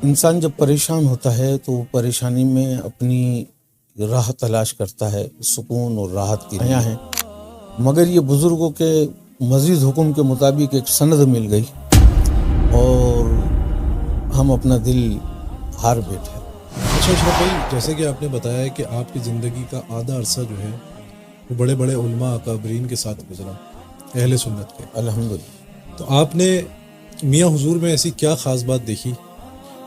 انسان جب پریشان ہوتا ہے تو وہ پریشانی میں اپنی راہ تلاش کرتا ہے، سکون اور راحت کی آیا ہیں، مگر یہ بزرگوں کے مزید حکم کے مطابق ایک سند مل گئی اور ہم اپنا دل ہار بیٹھے۔ اچھا اشرف بھائی، جیسے کہ آپ نے بتایا کہ آپ کی زندگی کا آدھا عرصہ جو ہے وہ بڑے بڑے علماء اکابرین کے ساتھ گزرا، اہل سنت کے۔ الحمدللہ۔ تو آپ نے میاں حضور میں ایسی کیا خاص بات دیکھی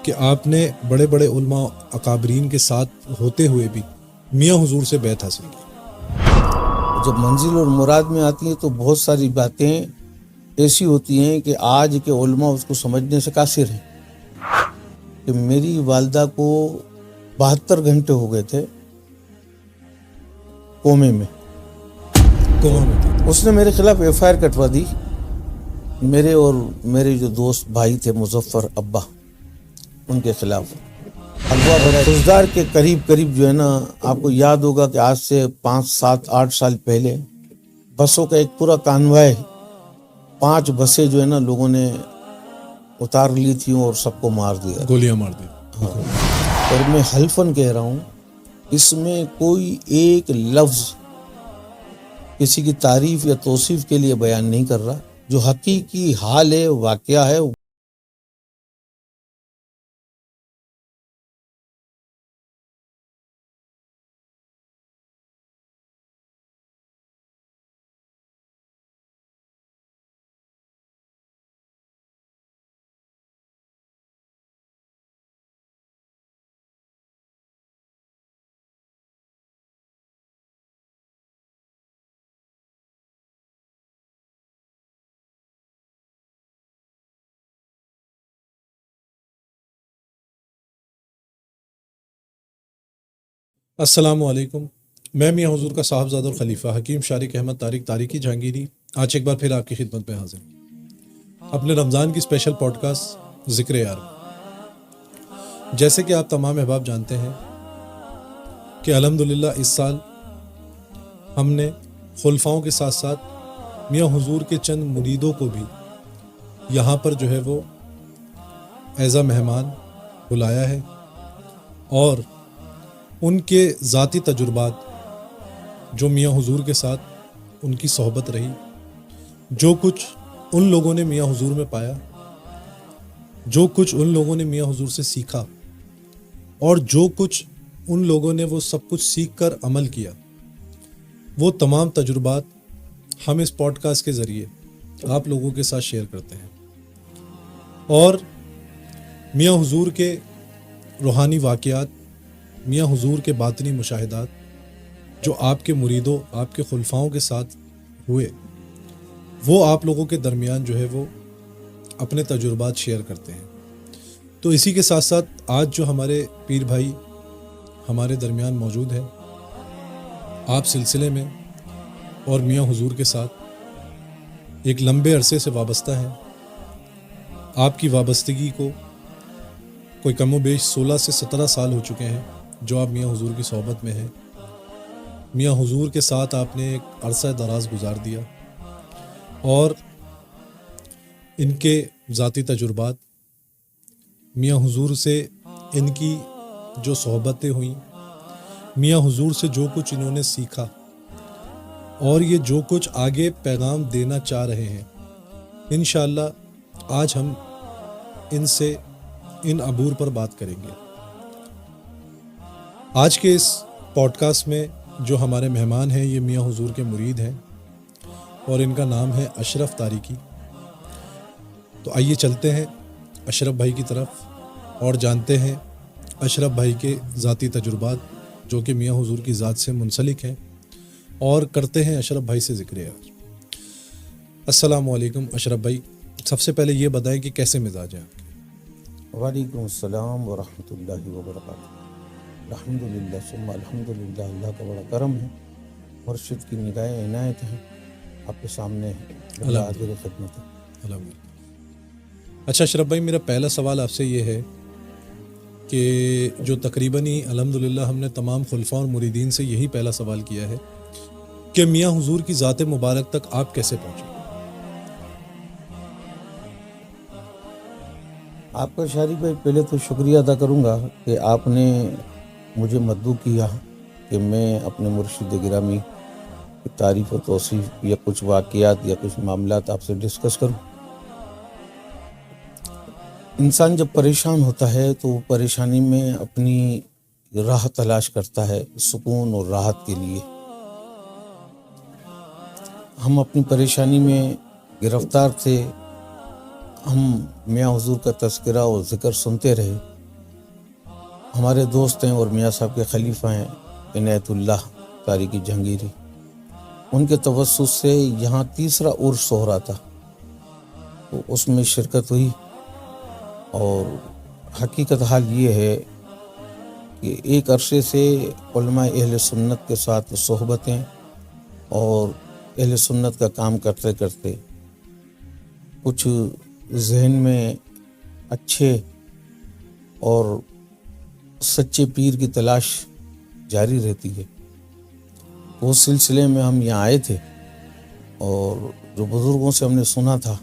کہ آپ نے بڑے بڑے علماء اکابرین کے ساتھ ہوتے ہوئے بھی میاں حضور سے بیعت حاصل کی؟ جب منزل اور مراد میں آتی ہیں تو بہت ساری باتیں ایسی ہوتی ہیں کہ آج کے علماء اس کو سمجھنے سے قاصر ہیں۔ کہ میری والدہ کو 72 گھنٹے ہو گئے تھے کومے میں، اس نے میرے خلاف ایف آئی آر کٹوا دی، میرے اور میرے جو دوست بھائی تھے مظفر ابا، ان کے خلاف۔ خزدار کے قریب جو ہے نا، آپ کو یاد ہوگا کہ آج سے 5 7 8 سال پہلے بسوں کا ایک پورا کانوائے، 5 بسیں جو ہے نا لوگوں نے اتار لی تھیں اور سب کو مار دیا، گولیاں مار دی۔ اور میں حلفاً کہہ رہا ہوں اس میں کوئی ایک لفظ کسی کی تعریف یا توصیف کے لیے بیان نہیں کر رہا، جو حقیقی حال ہے، واقعہ ہے۔ السلام علیکم، میں میاں حضور کا صاحبزادہ اور خلیفہ حکیم شارق احمد طارق طارقی جہانگیری آج ایک بار پھر آپ کی خدمت میں حاضر ہوں اپنے رمضان کی اسپیشل پوڈ کاسٹ ذکر یار میں۔ جیسے کہ آپ تمام احباب جانتے ہیں کہ الحمدللہ اس سال ہم نے خلفاؤں کے ساتھ ساتھ میاں حضور کے چند مریدوں کو بھی یہاں پر جو ہے وہ ایز اے مہمان بلایا ہے، اور ان کے ذاتی تجربات جو میاں حضور کے ساتھ ان کی صحبت رہی، جو کچھ ان لوگوں نے میاں حضور میں پایا، جو کچھ ان لوگوں نے میاں حضور سے سیکھا، اور جو کچھ ان لوگوں نے وہ سب کچھ سیکھ کر عمل کیا، وہ تمام تجربات ہم اس پوڈ کاسٹ کے ذریعے آپ لوگوں کے ساتھ شیئر کرتے ہیں، اور میاں حضور کے روحانی واقعات، میاں حضور کے باطنی مشاہدات جو آپ کے مریدوں، آپ کے خلفاؤں کے ساتھ ہوئے، وہ آپ لوگوں کے درمیان جو ہے وہ اپنے تجربات شیئر کرتے ہیں۔ تو اسی کے ساتھ ساتھ آج جو ہمارے پیر بھائی ہمارے درمیان موجود ہیں، آپ سلسلے میں اور میاں حضور کے ساتھ ایک لمبے عرصے سے وابستہ ہیں۔ آپ کی وابستگی کو کوئی کم و بیش 16 سے 17 سال ہو چکے ہیں جو آپ میاں حضور کی صحبت میں ہیں۔ میاں حضور کے ساتھ آپ نے ایک عرصہ دراز گزار دیا، اور ان کے ذاتی تجربات، میاں حضور سے ان کی جو صحبتیں ہوئیں، میاں حضور سے جو کچھ انہوں نے سیکھا، اور یہ جو کچھ آگے پیغام دینا چاہ رہے ہیں، انشاءاللہ آج ہم ان سے ان عبور پر بات کریں گے۔ آج کے اس پوڈ کاسٹ میں جو ہمارے مہمان ہیں یہ میاں حضور کے مرید ہیں، اور ان کا نام ہے اشرف طارقی۔ تو آئیے چلتے ہیں اشرف بھائی کی طرف اور جانتے ہیں اشرف بھائی کے ذاتی تجربات جو کہ میاں حضور کی ذات سے منسلک ہیں، اور کرتے ہیں اشرف بھائی سے ذکر آج۔ السلام علیکم اشرف بھائی، سب سے پہلے یہ بتائیں کہ کیسے مزاج ہیں آپ کے؟ وعلیکم السلام ورحمۃ اللہ وبرکاتہ۔ الحمدللہ ثم الحمدللہ، اللہ کا بڑا کرم ہے، مرشد کی نگاہ عنایت ہے، آپ کے سامنے اللہ حاضر خدمت ہے۔ الحمدللہ۔ اچھا اشرف بھائی، میرا پہلا سوال آپ سے یہ ہے کہ جو تقریباً ہی الحمدللہ ہم نے تمام خلفاء اور مریدین سے یہی پہلا سوال کیا ہے کہ میاں حضور کی ذات مبارک تک آپ کیسے پہنچے؟ آپ کا شاری بھائی پہلے تو شکریہ ادا کروں گا کہ آپ نے مجھے مدعو کیا کہ میں اپنے مرشد گرامی کی تعریف و توصیف یا کچھ واقعات یا کچھ معاملات آپ سے ڈسکس کروں. انسان جب پریشان ہوتا ہے تو وہ پریشانی میں اپنی راہ تلاش کرتا ہے سکون اور راحت کے لیے. ہم اپنی پریشانی میں گرفتار تھے، ہم میاں حضور کا تذکرہ اور ذکر سنتے رہے. ہمارے دوست ہیں اور میاں صاحب کے خلیفہ ہیں عنایت اللہ طارقی جہانگیری، ان کے توسط سے یہاں تیسرا عرس ہو رہا تھا، تو اس میں شرکت ہوئی. اور حقیقت حال یہ ہے کہ ایک عرصے سے علماء اہل سنت کے ساتھ صحبتیں اور اہل سنت کا کام کرتے کرتے کچھ ذہن میں اچھے اور سچے پیر کی تلاش جاری رہتی ہے. اس سلسلے میں ہم یہاں آئے تھے اور جو بزرگوں سے ہم نے سنا تھا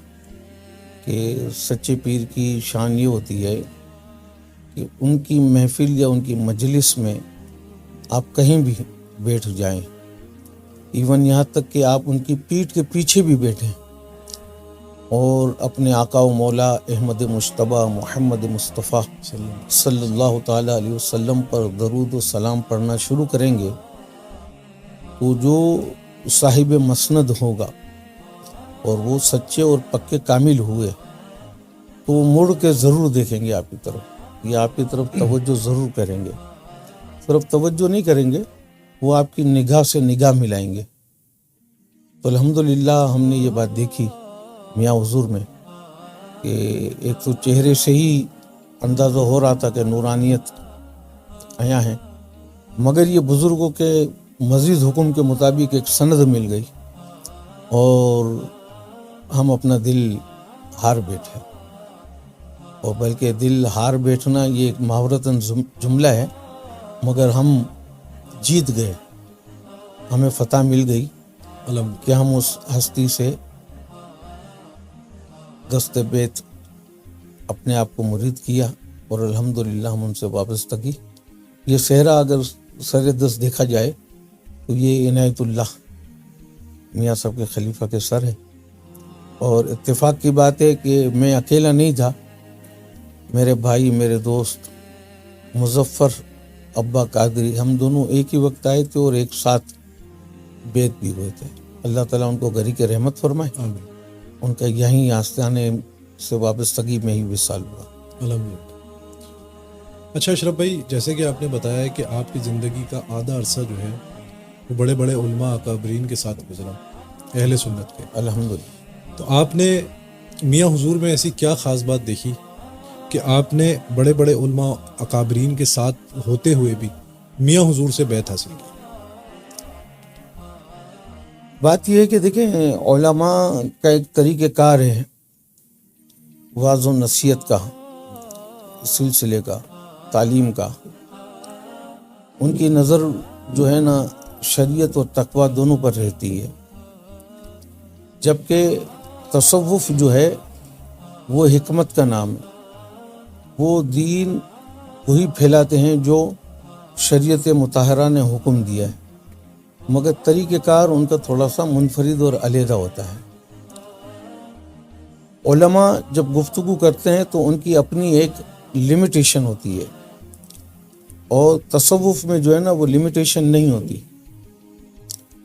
کہ سچے پیر کی شان یہ ہوتی ہے کہ ان کی محفل یا ان کی مجلس میں آپ کہیں بھی بیٹھ جائیں، ایون یہاں تک کہ آپ ان کی پیٹھ کے پیچھے بھی بیٹھیں اور اپنے آقا و مولا احمد مجتبیٰ محمد مصطفیٰ صلی اللہ تعالیٰ علیہ وسلم پر درود و سلام پڑھنا شروع کریں گے تو جو صاحب مسند ہوگا اور وہ سچے اور پکے کامل ہوئے تو وہ مڑ کے ضرور دیکھیں گے آپ کی طرف، یا آپ کی طرف توجہ ضرور کریں گے. صرف توجہ نہیں کریں گے، وہ آپ کی نگاہ سے نگاہ ملائیں گے. تو الحمدللہ ہم نے یہ بات دیکھی میاں حضور میں کہ ایک تو چہرے سے ہی اندازہ ہو رہا تھا کہ نورانیت آیا ہے، مگر یہ بزرگوں کے مزید حکم کے مطابق ایک سند مل گئی اور ہم اپنا دل ہار بیٹھے. اور بلکہ دل ہار بیٹھنا یہ ایک محاورتاً جملہ ہے، مگر ہم جیت گئے، ہمیں فتح مل گئی کہ ہم اس ہستی سے دست بیت اپنے آپ کو مرید کیا اور الحمدللہ ہم ان سے وابستہ کی. یہ صحرا اگر سر دست دیکھا جائے تو یہ عنایت اللہ میاں صاحب کے خلیفہ کے سر ہے. اور اتفاق کی بات ہے کہ میں اکیلا نہیں تھا، میرے بھائی میرے دوست مظفر ابا قادری ہم دونوں ایک ہی وقت آئے تھے اور ایک ساتھ بیت بھی ہوئے تھے. اللہ تعالیٰ ان کو گھری کے رحمت فرمائے. آمین. ان کا یہیں آستانے سے وابستگی میں ہی وصال ہوا. الحمدللہ. اچھا اشرف بھائی، جیسے کہ آپ نے بتایا کہ آپ کی زندگی کا آدھا عرصہ جو ہے وہ بڑے بڑے علماء اکابرین کے ساتھ گزرا، اہل سنت کے. الحمدللہ. تو آپ نے میاں حضور میں ایسی کیا خاص بات دیکھی کہ آپ نے بڑے بڑے علماء اکابرین کے ساتھ ہوتے ہوئے بھی میاں حضور سے بیعت حاصل کی؟ بات یہ ہے کہ دیکھیں علماء کا ایک طریقہ کار ہے واعظ و نصیحت کا، سلسلے کا، تعلیم کا. ان کی نظر جو ہے نا شریعت اور تقویٰ دونوں پر رہتی ہے، جبکہ تصوف جو ہے وہ حکمت کا نام ہے. وہ دین وہی پھیلاتے ہیں جو شریعت مطہرہ نے حکم دیا ہے، مگر طریقہ کار ان کا تھوڑا سا منفرد اور علیحدہ ہوتا ہے. علماء جب گفتگو کرتے ہیں تو ان کی اپنی ایک لمیٹیشن ہوتی ہے، اور تصوف میں جو ہے نا وہ لمیٹیشن نہیں ہوتی،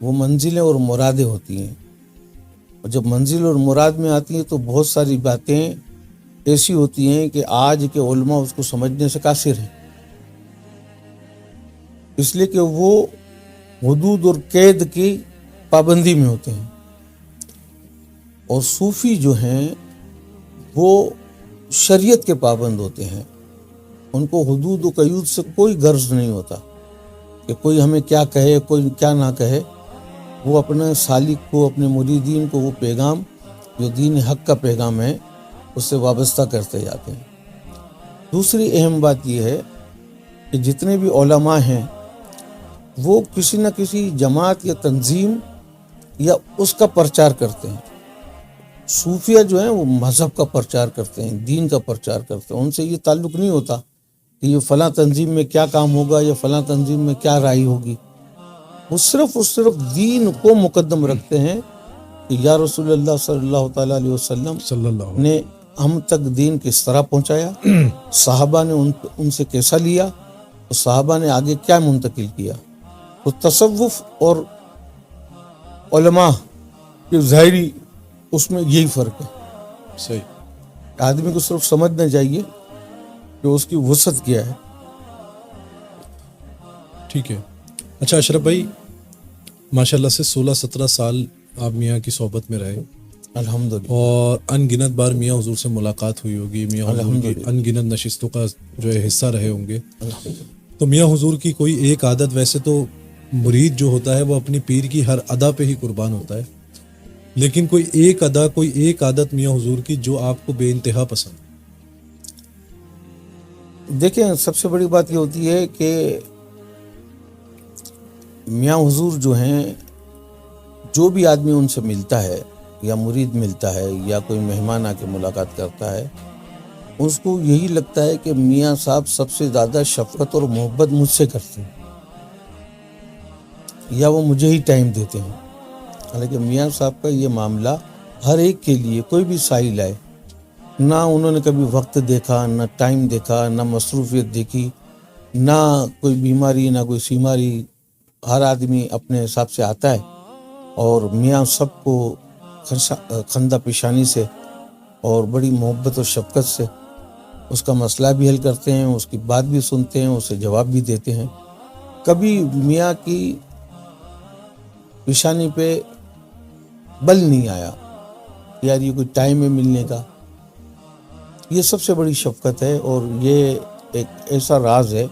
وہ منزلیں اور مرادیں ہوتی ہیں. اور جب منزل اور مراد میں آتی ہیں تو بہت ساری باتیں ایسی ہوتی ہیں کہ آج کے علماء اس کو سمجھنے سے قاصر ہیں، اس لیے کہ وہ حدود اور قید کی پابندی میں ہوتے ہیں. اور صوفی جو ہیں وہ شریعت کے پابند ہوتے ہیں، ان کو حدود و قیود سے کوئی غرض نہیں ہوتا کہ کوئی ہمیں کیا کہے کوئی کیا نہ کہے. وہ اپنے سالک کو، اپنے مریدین کو وہ پیغام جو دین حق کا پیغام ہے اس سے وابستہ کرتے جاتے ہیں. دوسری اہم بات یہ ہے کہ جتنے بھی علماء ہیں وہ کسی نہ کسی جماعت یا تنظیم یا اس کا پرچار کرتے ہیں. صوفیہ جو ہیں وہ مذہب کا پرچار کرتے ہیں، دین کا پرچار کرتے ہیں، ان سے یہ تعلق نہیں ہوتا کہ یہ فلاں تنظیم میں کیا کام ہوگا یا فلاں تنظیم میں کیا رائے ہوگی. وہ صرف دین کو مقدم رکھتے ہیں کہ یا رسول اللہ صلی اللہ تعالیٰ علیہ وسلم صلی اللہ علیہ نے ہم تک دین کس طرح پہنچایا، صحابہ نے ان سے کیسا لیا، اور صحابہ نے آگے کیا منتقل کیا. تو تصوف اور علماء کی ظاہری اس میں یہی فرق ہے. صحیح. آدمی کو صرف سمجھنا چاہیے کہ اس کی وسعت کیا ہے. ٹھیک ہے. اچھا اشرف بھائی، ماشاءاللہ سے 16-17 سال آپ میاں کی صحبت میں رہے، الحمدللہ، اور ان گنت بار میاں حضور سے ملاقات ہوئی ہوگی، میاں حضور کی ان گنت نشستوں کا جو ہے حصہ رہے ہوں گے. تو میاں حضور کی کوئی ایک عادت، ویسے تو مرید جو ہوتا ہے وہ اپنی پیر کی ہر ادا پہ ہی قربان ہوتا ہے، لیکن کوئی ایک ادا، کوئی ایک عادت میاں حضور کی جو آپ کو بے انتہا پسند؟ دیکھیں سب سے بڑی بات یہ ہوتی ہے کہ میاں حضور جو ہیں، جو بھی آدمی ان سے ملتا ہے یا مرید ملتا ہے یا کوئی مہمان آ کے ملاقات کرتا ہے، اس کو یہی لگتا ہے کہ میاں صاحب سب سے زیادہ شفقت اور محبت مجھ سے کرتے ہیں یا وہ مجھے ہی ٹائم دیتے ہیں. حالانکہ میاں صاحب کا یہ معاملہ ہر ایک کے لیے، کوئی بھی سائل آئے، نہ انہوں نے کبھی وقت دیکھا، نہ ٹائم دیکھا، نہ مصروفیت دیکھی، نہ کوئی بیماری، نہ کوئی سیماری. ہر آدمی اپنے حساب سے آتا ہے اور میاں سب کو خندہ پیشانی سے اور بڑی محبت اور شفقت سے اس کا مسئلہ بھی حل کرتے ہیں، اس کی بات بھی سنتے ہیں، اسے جواب بھی دیتے ہیں. کبھی میاں کی پیشانی پہ بل نہیں آیا یار یہ کوئی ٹائم ہے ملنے کا. یہ سب سے بڑی شفقت ہے، اور یہ ایک ایسا راز ہے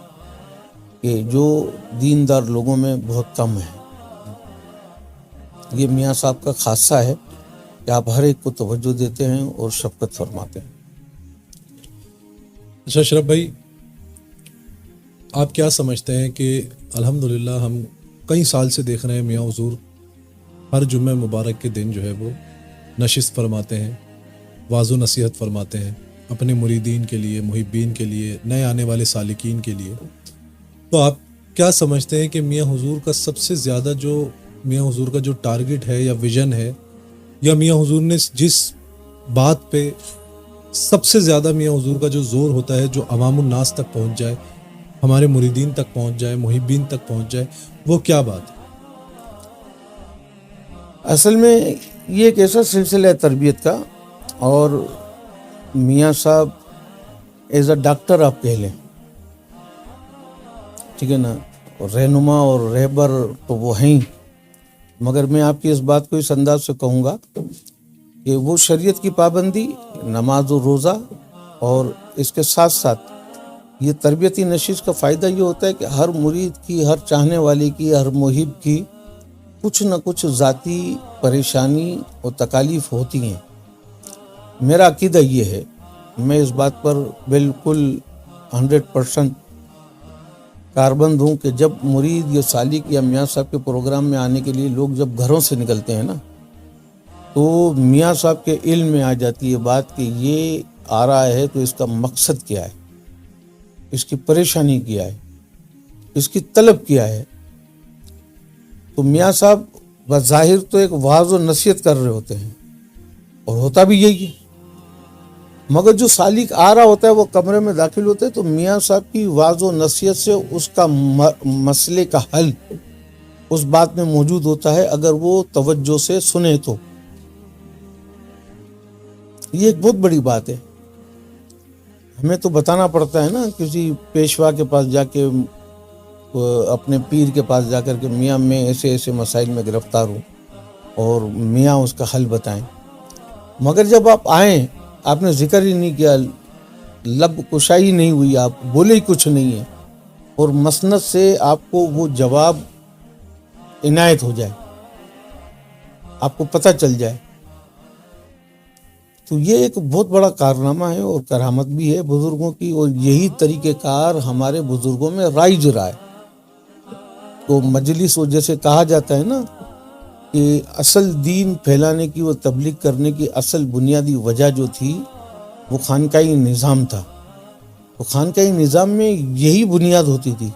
کہ جو دیندار لوگوں میں بہت کم ہے. یہ میاں صاحب کا خاصہ ہے کہ آپ ہر ایک کو توجہ دیتے ہیں اور شفقت فرماتے ہیں. اچھا اشرف بھائی، آپ کیا سمجھتے ہیں کہ الحمدللہ ہم کئی سال سے دیکھ رہے ہیں میاں حضور ہر جمعہ مبارک کے دن جو ہے وہ نشست فرماتے ہیں، واعظ و نصیحت فرماتے ہیں اپنے مریدین کے لیے، محبین کے لیے، نئے آنے والے سالکین کے لیے. تو آپ کیا سمجھتے ہیں کہ میاں حضور کا سب سے زیادہ جو میاں حضور کا جو ٹارگٹ ہے یا ویژن ہے، یا میاں حضور نے جس بات پہ سب سے زیادہ میاں حضور کا جو زور ہوتا ہے، جو عوام الناس تک پہنچ جائے، ہمارے مریدین تک پہنچ جائے، محبین تک پہنچ جائے، وہ کیا بات ہے؟ اصل میں یہ ایک ایسا سلسلہ ہے تربیت کا، اور میاں صاحب ایز اے ڈاکٹر آپ کہہ لیں، ٹھیک ہے نا، رہنما اور رہبر تو وہ ہیں، مگر میں آپ کی اس بات کو اس انداز سے کہوں گا کہ وہ شریعت کی پابندی، نماز و روزہ، اور اس کے ساتھ ساتھ یہ تربیتی نشست کا فائدہ یہ ہوتا ہے کہ ہر مرید کی، ہر چاہنے والے کی، ہر محب کی کچھ نہ کچھ ذاتی پریشانی اور تکالیف ہوتی ہیں. میرا عقیدہ یہ ہے، میں اس بات پر بالکل 100% کاربند ہوں کہ جب مرید یا سالک یا میاں صاحب کے پروگرام میں آنے کے لیے لوگ جب گھروں سے نکلتے ہیں نا، تو میاں صاحب کے علم میں آ جاتی ہے بات کہ یہ آ رہا ہے تو اس کا مقصد کیا ہے، اس کی پریشانی کیا ہے، اس کی طلب کیا ہے. تو میاں صاحب بظاہر تو ایک واعظ و نصیحت کر رہے ہوتے ہیں، اور ہوتا بھی یہی ہے، مگر جو سالک آ رہا ہوتا ہے وہ کمرے میں داخل ہوتے ہیں تو میاں صاحب کی واعظ و نصیحت سے اس کا مسئلے کا حل اس بات میں موجود ہوتا ہے، اگر وہ توجہ سے سنے تو. یہ ایک بہت بڑی بات ہے. ہمیں تو بتانا پڑتا ہے نا کسی پیشوا کے پاس جا کے، اپنے پیر کے پاس جا کر کے، میاں میں ایسے ایسے مسائل میں گرفتار ہوں، اور میاں اس کا حل بتائیں. مگر جب آپ آئیں، آپ نے ذکر ہی نہیں کیا، لب کشائی نہیں ہوئی، آپ بولے ہی کچھ نہیں ہے، اور مسند سے آپ کو وہ جواب عنایت ہو جائے، آپ کو پتہ چل جائے، تو یہ ایک بہت بڑا کارنامہ ہے اور کرامت بھی ہے بزرگوں کی. اور یہی طریقہ کار ہمارے بزرگوں میں رائج رہا ہے. تو مجلس، جیسے کہا جاتا ہے نا کہ اصل دین پھیلانے کی و تبلیغ کرنے کی اصل بنیادی وجہ جو تھی وہ خانقاہی نظام تھا. تو خانقاہی نظام میں یہی بنیاد ہوتی تھی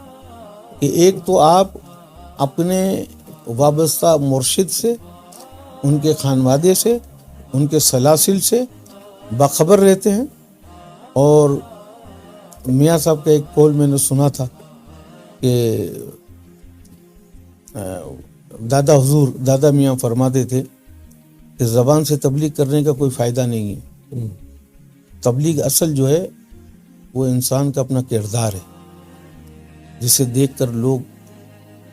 کہ ایک تو آپ اپنے وابستہ مرشد سے، ان کے خانوادے سے، ان کے سلاسل سے باخبر رہتے ہیں. اور میاں صاحب کا ایک قول میں نے سنا تھا کہ دادا میاں فرماتے تھے کہ زبان سے تبلیغ کرنے کا کوئی فائدہ نہیں ہے. تبلیغ اصل جو ہے وہ انسان کا اپنا کردار ہے، جسے دیکھ کر لوگ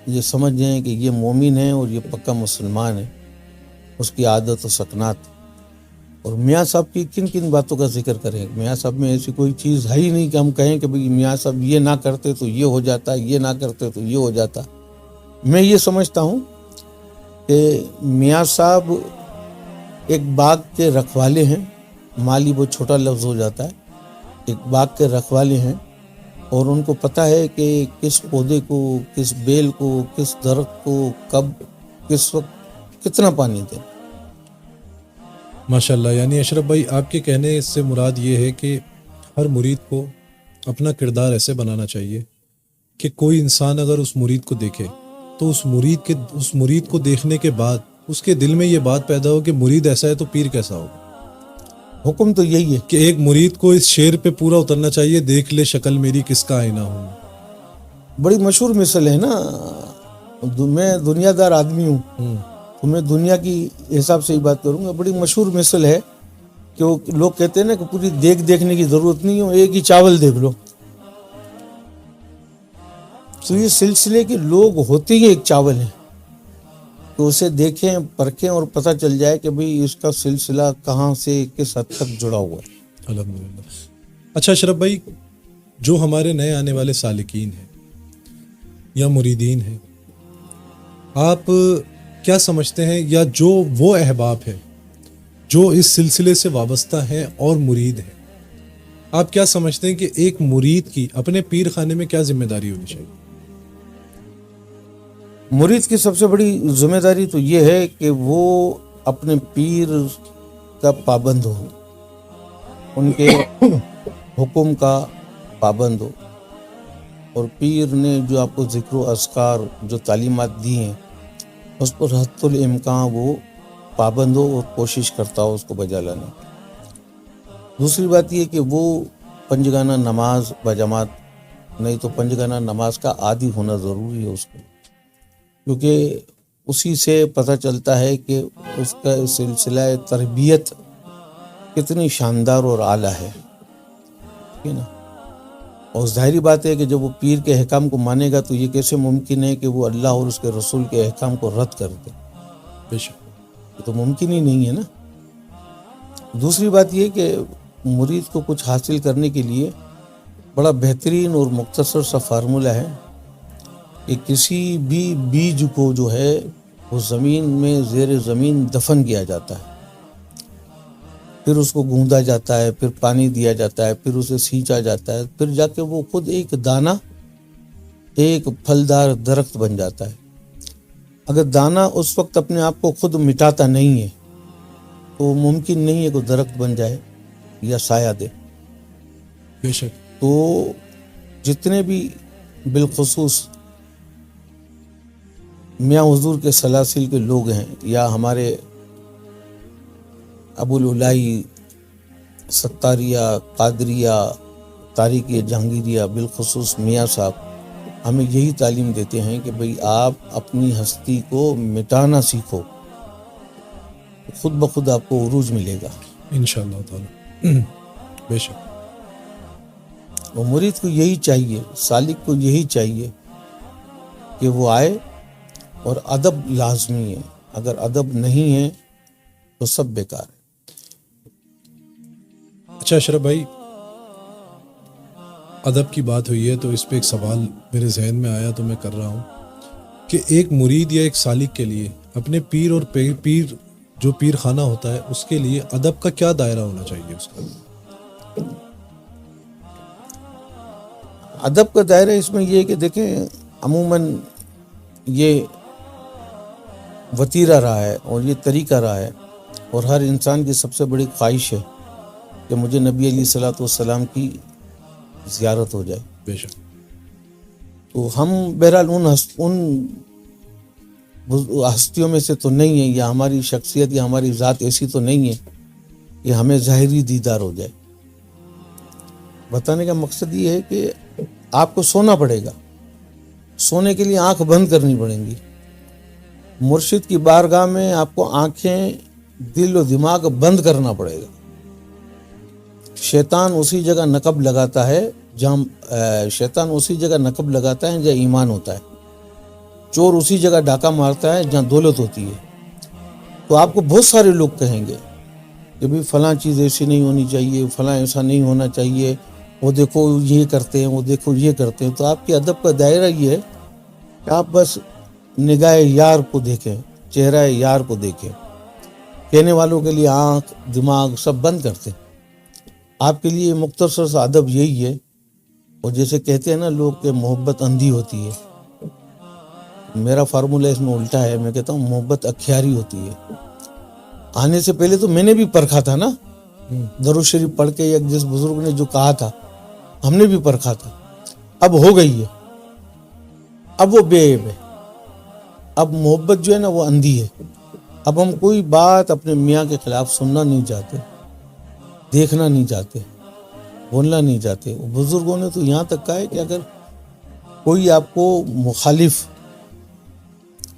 یہ سمجھ جائیں کہ یہ مومن ہے اور یہ پکا مسلمان ہے، اس کی عادت و سکنات. اور میاں صاحب کی کن کن باتوں کا ذکر کریں. میاں صاحب میں ایسی کوئی چیز ہے ہی نہیں کہ ہم کہیں کہ بھئی میاں صاحب یہ نہ کرتے تو یہ ہو جاتا، یہ نہ کرتے تو یہ ہو جاتا. میں یہ سمجھتا ہوں کہ میاں صاحب ایک باغ کے رکھوالے ہیں. مالی بہت چھوٹا لفظ ہو جاتا ہے. ایک باغ کے رکھوالے ہیں اور ان کو پتہ ہے کہ کس پودے کو، کس بیل کو، کس درخت کو کب، کس وقت کتنا پانی دیں. ماشاءاللہ. یعنی اشرف بھائی آپ کے کہنے سے مراد یہ ہے کہ ہر مرید کو اپنا کردار ایسے بنانا چاہیے کہ کوئی انسان اگر اس مرید کو دیکھے تو اس مرید کو دیکھنے کے بعد اس کے دل میں یہ بات پیدا ہو کہ مرید ایسا ہے تو پیر کیسا ہوگا. حکم تو یہی ہے کہ ایک مرید کو اس شعر پہ پورا اترنا چاہیے، دیکھ لے شکل میری کس کا آئینہ ہوں. بڑی مشہور مثل ہے نا. میں دنیا دار آدمی ہوں تو میں دنیا کی حساب سے ہی بات کروں گا. بڑی مشہور مثل ہے کہ وہ لوگ کہتے ہیں نا کہ پوری دیکھنے کی ضرورت نہیں ہے، ایک ہی چاول دیکھ لو. تو یہ سلسلے کے لوگ ہوتے ہی ایک چاول ہیں، تو اسے دیکھیں، پرکھیں اور پتہ چل جائے کہ بھئی اس کا سلسلہ کہاں سے کس حد تک جڑا ہوا ہے. الحمدللہ. اچھا اشرف بھائی، جو ہمارے نئے آنے والے سالکین ہیں یا مریدین ہیں، آپ کیا سمجھتے ہیں، یا جو وہ احباب ہیں جو اس سلسلے سے وابستہ ہیں اور مرید ہیں، آپ کیا سمجھتے ہیں کہ ایک مرید کی اپنے پیر خانے میں کیا ذمہ داری ہونی چاہیے؟ مرید کی سب سے بڑی ذمہ داری تو یہ ہے کہ وہ اپنے پیر کا پابند ہو، ان کے حکم کا پابند ہو، اور پیر نے جو آپ کو ذکر و اذکار جو تعلیمات دی ہیں اس پر حد الامکان وہ پابند ہو اور کوشش کرتا ہو اس کو بجا لانے کی. دوسری بات یہ کہ وہ پنجگانہ نماز بجماعت، نہیں تو پنجگانہ نماز کا عادی ہونا ضروری ہے اس کو، کیونکہ اسی سے پتہ چلتا ہے کہ اس کا سلسلہ تربیت کتنی شاندار اور اعلیٰ ہے. ٹھیک ہے نا. اور ظاہری بات ہے کہ جب وہ پیر کے احکام کو مانے گا تو یہ کیسے ممکن ہے کہ وہ اللہ اور اس کے رسول کے احکام کو رد کر دے. بے شک. یہ تو ممکن ہی نہیں ہے نا. دوسری بات یہ کہ مرید کو کچھ حاصل کرنے کے لیے بڑا بہترین اور مختصر سا فارمولہ ہے کہ کسی بھی بیج کو جو ہے وہ زمین میں زیر زمین دفن کیا جاتا ہے، پھر اس کو گوندا جاتا ہے، پھر پانی دیا جاتا ہے، پھر اسے سینچا جاتا ہے، پھر جا کے وہ خود ایک دانہ ایک پھلدار درخت بن جاتا ہے. اگر دانہ اس وقت اپنے آپ کو خود مٹاتا نہیں ہے تو ممکن نہیں ہے کہ درخت بن جائے یا سایہ دے. بے شک. تو جتنے بھی بالخصوص میاں حضور کے سلاسل کے لوگ ہیں یا ہمارے ابو العلائی، ستاریہ، قادریہ، تاریخیہ، جہانگیریہ، بالخصوص میاں صاحب ہمیں یہی تعلیم دیتے ہیں کہ بھئی آپ اپنی ہستی کو مٹانا سیکھو، خود بخود آپ کو عروج ملے گا انشاءاللہ تعالی. بے شک. اور مرید کو یہی چاہیے، سالک کو یہی چاہیے کہ وہ آئے، اور ادب لازمی ہے. اگر ادب نہیں ہے تو سب بیکار ہے. اچھا اشرف بھائی، ادب کی بات ہوئی ہے تو اس پہ ایک سوال میرے ذہن میں آیا تو میں کر رہا ہوں کہ ایک مرید یا ایک سالک کے لیے اپنے پیر اور پیر جو پیر خانہ ہوتا ہے اس کے لیے ادب کا کیا دائرہ ہونا چاہیے اس کا؟ ادب کا دائرہ اس میں یہ ہے کہ دیکھیں عموماً یہ وتیرہ رہا ہے اور یہ طریقہ رہا ہے، اور ہر انسان کی سب سے بڑی خواہش ہے کہ مجھے نبی علیہ الصلوۃ والسلام کی زیارت ہو جائے. بے شک. تو ہم بہرحال ان ہستیوں میں سے تو نہیں ہیں، یا ہماری شخصیت یا ہماری ذات ایسی تو نہیں ہے کہ ہمیں ظاہری دیدار ہو جائے. بتانے کا مقصد یہ ہے کہ آپ کو سونا پڑے گا، سونے کے لیے آنکھ بند کرنی پڑیں گی. مرشد کی بارگاہ میں آپ کو آنکھیں، دل و دماغ بند کرنا پڑے گا. شیطان اسی جگہ نقب لگاتا ہے جہاں ایمان ہوتا ہے. چور اسی جگہ ڈاکہ مارتا ہے جہاں دولت ہوتی ہے. تو آپ کو بہت سارے لوگ کہیں گے کہ بھی فلاں چیز ایسی نہیں ہونی چاہیے، فلاں ایسا نہیں ہونا چاہیے، وہ دیکھو یہ کرتے ہیں، وہ دیکھو یہ کرتے ہیں. تو آپ کے ادب کا دائرہ یہ ہے کہ آپ بس نگاہ یار کو دیکھیں، چہرہ یار کو دیکھیں. کہنے والوں کے لیے آنکھ، دماغ سب بند کرتے ہیں. آپ کے لیے مختصر سا ادب یہی ہے. اور جیسے کہتے ہیں نا لوگ کہ محبت اندھی ہوتی ہے، میرا فارمولہ اس میں الٹا ہے. میں کہتا ہوں محبت اکھیاری ہوتی ہے. آنے سے پہلے تو میں نے بھی پرکھا تھا نا، درود شریف پڑھ کے یا جس بزرگ نے جو کہا تھا ہم نے بھی پرکھا تھا. اب ہو گئی ہے، اب وہ بے عیب ہے. اب محبت جو ہے نا وہ اندھی ہے. اب ہم کوئی بات اپنے میاں کے خلاف سننا نہیں چاہتے، دیکھنا نہیں چاہتے، بولنا نہیں چاہتے. بزرگوں نے تو یہاں تک کہا ہے کہ اگر کوئی آپ کو مخالف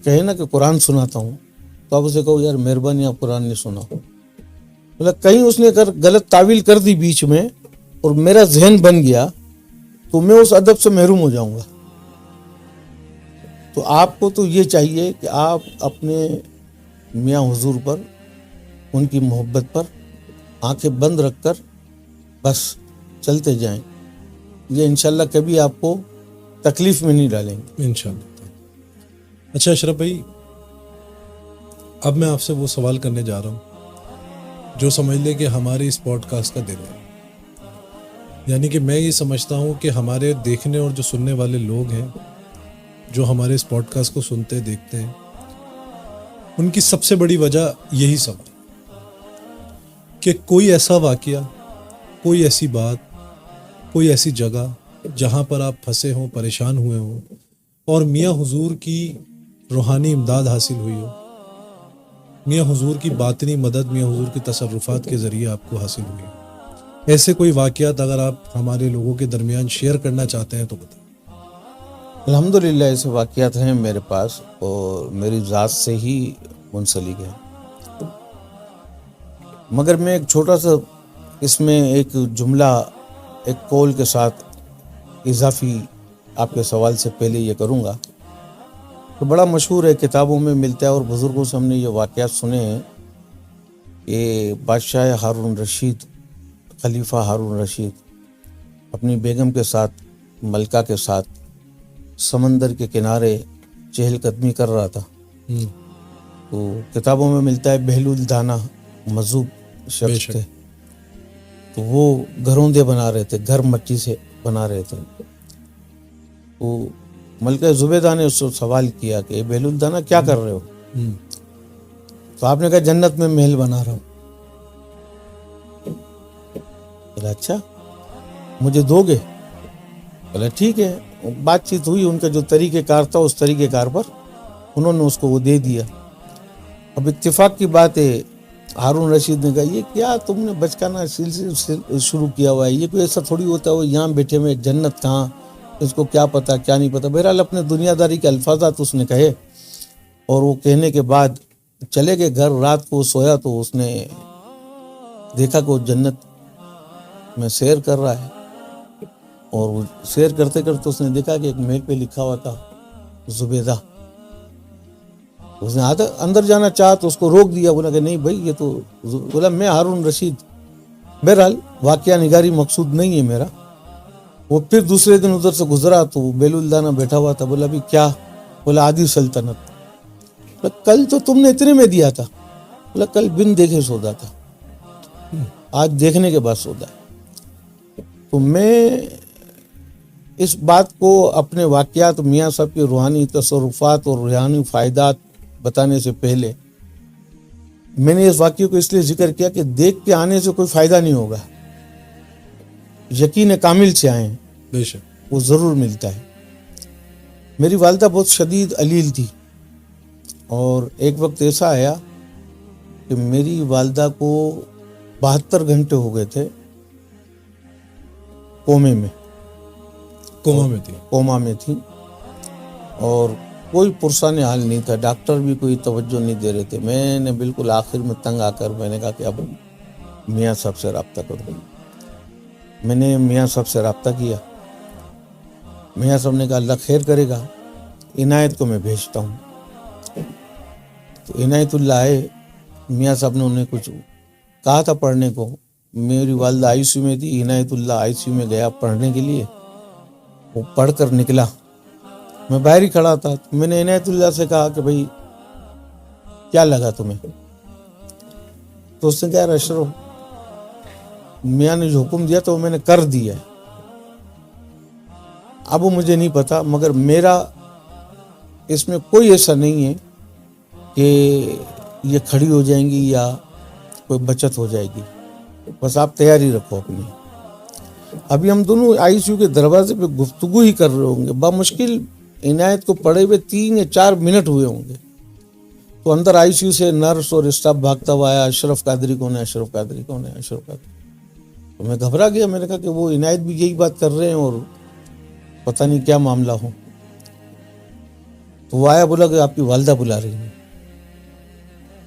کہے نا کہ قرآن سناتا ہوں، تو آپ اسے کہو یار مہربانی آپ قرآن نہیں سنا. مطلب کہیں اس نے اگر غلط تعویل کر دی بیچ میں اور میرا ذہن بن گیا تو میں اس ادب سے محروم ہو جاؤں گا. تو آپ کو تو یہ چاہیے کہ آپ اپنے میاں حضور پر، ان کی محبت پر آنکھیں بند رکھ کر بس چلتے جائیں. یہ انشاءاللہ کبھی آپ کو تکلیف میں نہیں ڈالیں گے انشاءاللہ. اچھا اشرف بھائی، اب میں آپ سے وہ سوال کرنے جا رہا ہوں جو سمجھ لے کہ ہمارے اس پوڈ کاسٹ کا دل ہے. یعنی کہ میں یہ سمجھتا ہوں کہ ہمارے دیکھنے اور جو سننے والے لوگ ہیں جو ہمارے اس پوڈ کاسٹ کو سنتے دیکھتے ہیں، ان کی سب سے بڑی وجہ یہی سب ہے کہ کوئی ایسا واقعہ، کوئی ایسی بات، کوئی ایسی جگہ جہاں پر آپ پھنسے ہوں، پریشان ہوئے ہوں، اور میاں حضور کی روحانی امداد حاصل ہوئی ہو، میاں حضور کی باطنی مدد، میاں حضور کی تصرفات کے ذریعے آپ کو حاصل ہوئی ہو. ایسے کوئی واقعات اگر آپ ہمارے لوگوں کے درمیان شیئر کرنا چاہتے ہیں تو بتائیں. الحمدللہ ایسے واقعات ہیں میرے پاس اور میری ذات سے ہی منسلک ہیں. مگر میں ایک چھوٹا سا اس میں ایک جملہ ایک قول کے ساتھ اضافی آپ کے سوال سے پہلے یہ کروں گا. تو بڑا مشہور ہے، کتابوں میں ملتا ہے اور بزرگوں سے ہم نے یہ واقعات سنے ہیں کہ بادشاہ ہارون رشید، خلیفہ ہارون رشید اپنی بیگم کے ساتھ، ملکہ کے ساتھ سمندر کے کنارے چہل قدمی کر رہا تھا. تو کتابوں میں ملتا ہے بہلول دانا مذہوب شخص تھے. تو وہ گھروندے بنا رہے تھے، گھر مٹی سے بنا رہے تھے. تو ملکہ زبیدہ نے اس سے سوال کیا کہ بہلول دانا کیا کر رہے ہو؟ تو آپ نے کہا جنت میں محل بنا رہا ہوں. بولا اچھا مجھے دو گے؟ بولا ٹھیک ہے. بات چیت ہوئی، ان کا جو طریقہ کار تھا اس طریقہ کار پر انہوں نے اس کو وہ دے دیا. اب اتفاق کی بات ہے، ہارون رشید نے کہا یہ کیا تم نے بچکانا سلسلہ شروع کیا ہوا ہے، یہ کوئی ایسا تھوڑی ہوتا ہے وہ یہاں بیٹھے میں جنت کہاں، اس کو کیا پتا کیا نہیں پتا. بہرحال اپنے دنیا داری کے الفاظات اس نے کہے اور وہ کہنے کے بعد چلے گئے گھر. رات کو سویا تو اس نے دیکھا کہ وہ جنت میں سیر کر رہا ہے، اور وہ سیر کرتے کرتے اس نے دیکھا کہ ایک میل پہ لکھا ہوا تھا زبیدہ. اس نے اندر جانا چاہا تو اس کو روک دیا. بولا کہ نہیں بھائی یہ تو، بولا میں ہارون رشید. بہرحال واقعہ نگاری مقصود نہیں ہے میرا. وہ پھر دوسرے دن ادھر سے گزرا تو بہلول دانا بیٹھا ہوا تھا. بولا بھی کیا؟ بولا آدھی سلطنت. بولا کل تو تم نے اتنے میں دیا تھا. بولا کل بن دیکھے سودا تھا، آج دیکھنے کے بعد سودا ہے. تو میں اس بات کو اپنے واقعات، میاں صاحب کی روحانی تصرفات اور روحانی فائدات بتانے سے پہلے میں نے اس واقعے کو اس لیے ذکر کیا کہ دیکھ کے آنے سے کوئی فائدہ نہیں ہوگا، یقین کامل سے آئیں، بے شک وہ ضرور ملتا ہے۔ میری والدہ بہت شدید علیل تھی، اور ایک وقت ایسا آیا کہ میری والدہ کو 72 گھنٹے ہو گئے تھے کومے میں، کوما میں تھی، اور کوئی پرسان حال نہیں تھا، ڈاکٹر بھی کوئی توجہ نہیں دے رہے تھے۔ میں نے بالکل آخر میں تنگ آ کر میں نے کہا کہ اب میاں صاحب سے رابطہ کروں۔ میں نے میاں صاحب سے رابطہ کیا، میاں صاحب نے کہا اللہ خیر کرے گا، عنایت کو میں بھیجتا ہوں۔ تو عنایت اللہ آئے، میاں صاحب نے انہیں کچھ کہا تھا پڑھنے کو، میری والدہ آئی سی یو میں تھی، عنایت اللہ آئی سی یو میں گیا پڑھنے کے لیے، وہ پڑھ کر نکلا، میں باہر ہی کھڑا تھا۔ میں نے عنایت اللہ سے کہا کہ بھائی کیا لگا تمہیں؟ تو اس نے کہا اشرف، میاں نے جو حکم دیا تو وہ میں نے کر دیا ہے، اب وہ مجھے نہیں پتا، مگر میرا اس میں کوئی ایسا نہیں ہے کہ یہ کھڑی ہو جائیں گی یا کوئی بچت ہو جائے گی، بس آپ تیاری رکھو اپنی۔ ابھی ہم دونوں آئی سی یو کے دروازے پہ گفتگو ہی کر رہے ہوں گے، بمشکل عنایت کو پڑے ہوئے 3 یا 4 منٹ ہوئے ہوں گے، تو اندر آئی سی یو سے نرس اور اسٹاف بھاگتا ہوا آیا، اشرف قادری کون ہے، اشرف قادری کون ہے، اشرف قادری۔ تو میں گھبرا گیا، میں نے کہا کہ وہ عنایت بھی یہی بات کر رہے ہیں اور پتہ نہیں کیا معاملہ ہو۔ تو وہ آیا، بولا کہ آپ کی والدہ بلا رہی ہیں۔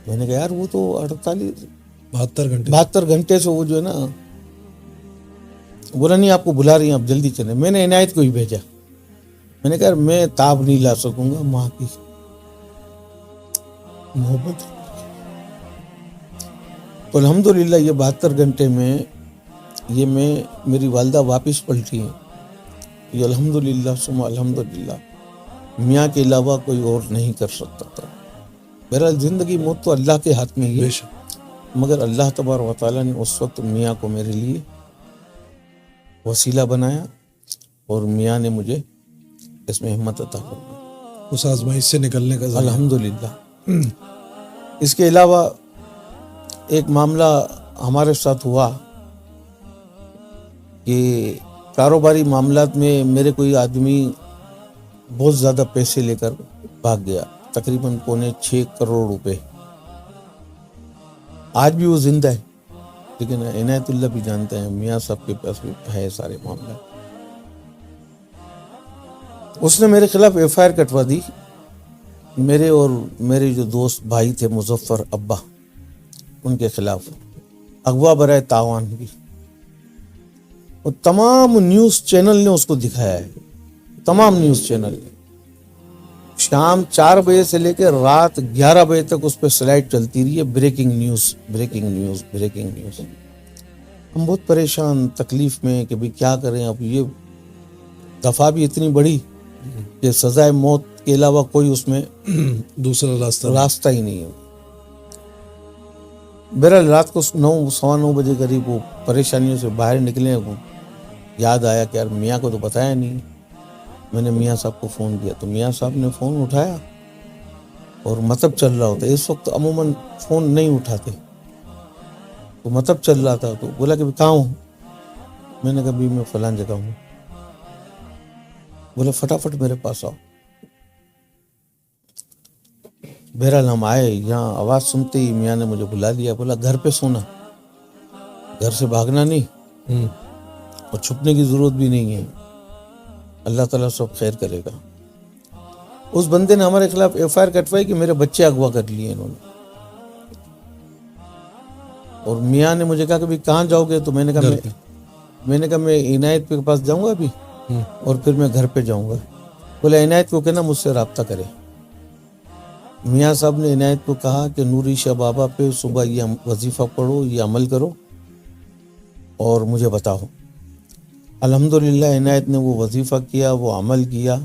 میں نے کہا یار وہ تو 72 گھنٹے سے وہ جو ہے نا، بولا نہیں آپ کو بلا رہی ہیں، آپ جلدی چلیں۔ میں نے عنایت کو ہی بھیجا، میں نے کہا میں تاب نہیں لا سکوں گا ماں کی محبت۔ تو الحمدللہ یہ 72 گھنٹے میں یہ میری والدہ واپس پلٹی ہیں، یہ الحمدللہ ثم الحمدللہ، میاں کے علاوہ کوئی اور نہیں کر سکتا تھا۔ بہرحال زندگی موت تو اللہ کے ہاتھ میں ہی ہے، مگر اللہ تبارک و تعالیٰ نے اس وقت میاں کو میرے لیے وسیلہ بنایا، اور میاں نے مجھے اس میں ہمت عطا فرمائی، اس آزمائش سے نکلنے کا ذریعہ۔ الحمدللہ۔ اس کے علاوہ ایک معاملہ ہمارے ساتھ ہوا کہ کاروباری معاملات میں میرے کوئی آدمی بہت زیادہ پیسے لے کر بھاگ گیا، تقریباً 6.25 کروڑ روپے۔ آج بھی وہ زندہ ہے، لیکن عنایت اللہ بھی جانتے ہیں میاں صاحب کے پاس بھی ہے سارے معاملات۔ اس نے میرے خلاف ایف آئی آر کٹوا دی، میرے اور میرے جو دوست بھائی تھے مظفر ابا، ان کے خلاف اغوا برائے تاوان بھی، اور تمام نیوز چینل نے اس کو دکھایا ہے، تمام نیوز چینل نے۔ شام 4 بجے سے لے کے رات 11 بجے تک اس پہ سلائڈ چلتی رہی ہے، breaking news breaking news breaking news. ہم بہت پریشان تکلیف میں کہ بھئی کیا کریں، اب یہ دفعہ بھی اتنی بڑی کہ سزائے موت کے علاوہ کوئی اس میں دوسرا راستہ ہی نہیں ہے۔ بہرحال رات کو 9 بجے قریب وہ پریشانیوں سے باہر نکلے، یاد آیا کہ یار میاں کو تو بتایا نہیں۔ میں نے میاں صاحب کو فون کیا، تو میاں صاحب نے فون اٹھایا، اور مطلب چل رہا ہوتا ہے، اس وقت عموماً فون نہیں اٹھاتے، تو مطلب چل رہا تھا، تو بولا کہ کہاں ہوں؟ میں نے کہا بھی میں فلاں جگہ ہوں۔ بولا فٹافٹ میرے پاس آؤ۔ بہرحال ہم آئے، یہاں آواز سنتے ہی میاں نے مجھے بلا لیا، بولا گھر پہ سونا، گھر سے بھاگنا نہیں، اور چھپنے کی ضرورت بھی نہیں ہے، اللہ تعالیٰ سب خیر کرے گا۔ اس بندے نے ہمارے خلاف ایف آئی آر کٹوائی کہ میرے بچے اغوا کر لیے انہوں نے، اور میاں نے مجھے کہا کہ کہاں جاؤ گے؟ تو میں نے کہا میں عنایت کے پاس جاؤں گا ابھی، اور پھر میں گھر پہ جاؤں گا۔ بولا عنایت کو کہنا مجھ سے رابطہ کرے۔ میاں صاحب نے عنایت کو کہا کہ نوری شاہ بابا پہ صبح یہ وظیفہ پڑھو، یہ عمل کرو اور مجھے بتاؤ۔ الحمدللہ عنایت نے وہ وظیفہ کیا، وہ عمل کیا،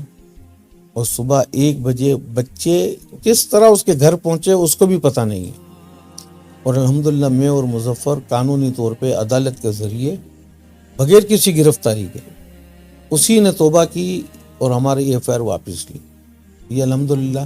اور صبح 1 بجے بچے کس طرح اس کے گھر پہنچے اس کو بھی پتہ نہیں ہے، اور الحمدللہ میں اور مظفر قانونی طور پہ عدالت کے ذریعے بغیر کسی گرفتاری کے اسی نے توبہ کی اور ہماری ایف آئی آر واپس لی۔ یہ الحمدللہ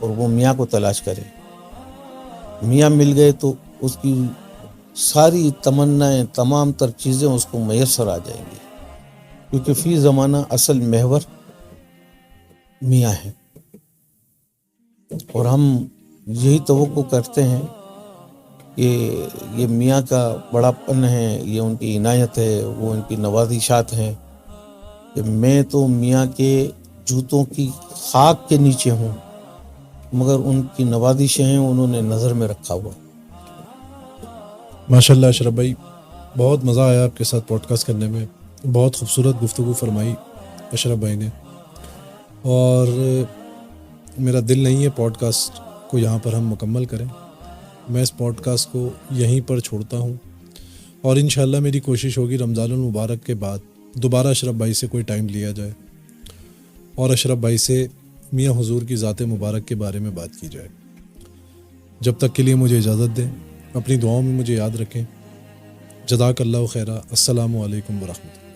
اور وہ میاں کو تلاش کرے. میاں مل گئے تو اس کی ساری تمنائیں تمام تر چیزیں اس کو میسر آ جائیں گی, کیونکہ فی زمانہ اصل محور میاں ہے. اور ہم یہی توقع کرتے ہیں کہ یہ میاں کا بڑا پن ہے, یہ ان کی عنایت ہے, وہ ان کی نوازشات ہیں کہ میں تو میاں کے جوتوں کی خاک کے نیچے ہوں, مگر ان کی نوازشیں ہیں انہوں نے نظر میں رکھا ہوا. ماشاء اللہ اشرف بھائی, بہت مزہ آیا آپ کے ساتھ پوڈ کاسٹ کرنے میں. بہت خوبصورت گفتگو فرمائی اشرف بھائی نے, اور میرا دل نہیں ہے پوڈ کاسٹ کو یہاں پر ہم مکمل کریں. میں اس پوڈ کاسٹ کو یہیں پر چھوڑتا ہوں, اور انشاءاللہ میری کوشش ہوگی رمضان المبارک کے بعد دوبارہ اشرف بھائی سے کوئی ٹائم لیا جائے اور اشرف بھائی سے میاں حضور کی ذات مبارک کے بارے میں بات کی جائے. جب تک کے لیے مجھے اجازت دیں, اپنی دعاؤں میں مجھے یاد رکھیں. جزاک اللہ خیرہ. السلام علیکم ورحمۃ اللہ.